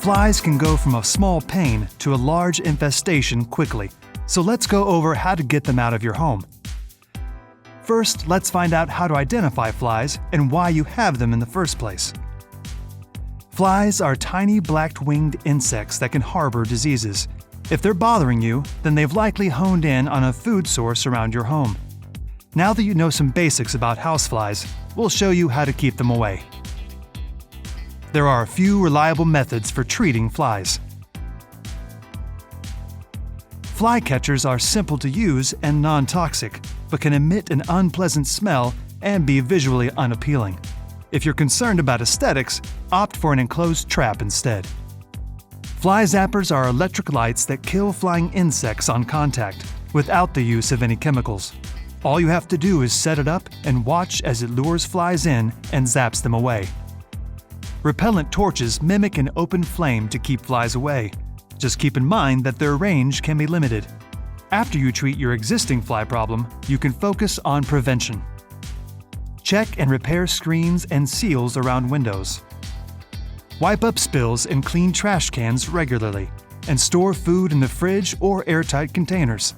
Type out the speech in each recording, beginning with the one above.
Flies can go from a small pain to a large infestation quickly, so let's go over how to get them out of your home. First, let's find out how to identify flies and why you have them in the first place. Flies are tiny black-winged insects that can harbor diseases. If they're bothering you, then they've likely honed in on a food source around your home. Now that you know some basics about houseflies, we'll show you how to keep them away. There are a few reliable methods for treating flies. Fly catchers are simple to use and non-toxic, but can emit an unpleasant smell and be visually unappealing. If you're concerned about aesthetics, opt for an enclosed trap instead. Fly zappers are electric lights that kill flying insects on contact, without the use of any chemicals. All you have to do is set it up and watch as it lures flies in and zaps them away. Repellent torches mimic an open flame to keep flies away. Just keep in mind that their range can be limited. After you treat your existing fly problem, you can focus on prevention. Check and repair screens and seals around windows. Wipe up spills and clean trash cans regularly, and store food in the fridge or airtight containers.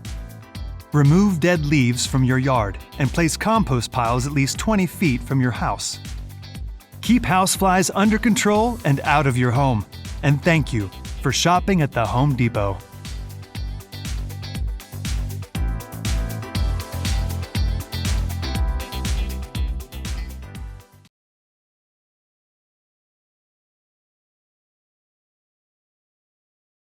Remove dead leaves from your yard and place compost piles at least 20 feet from your house. Keep houseflies under control and out of your home. And thank you for shopping at the Home Depot.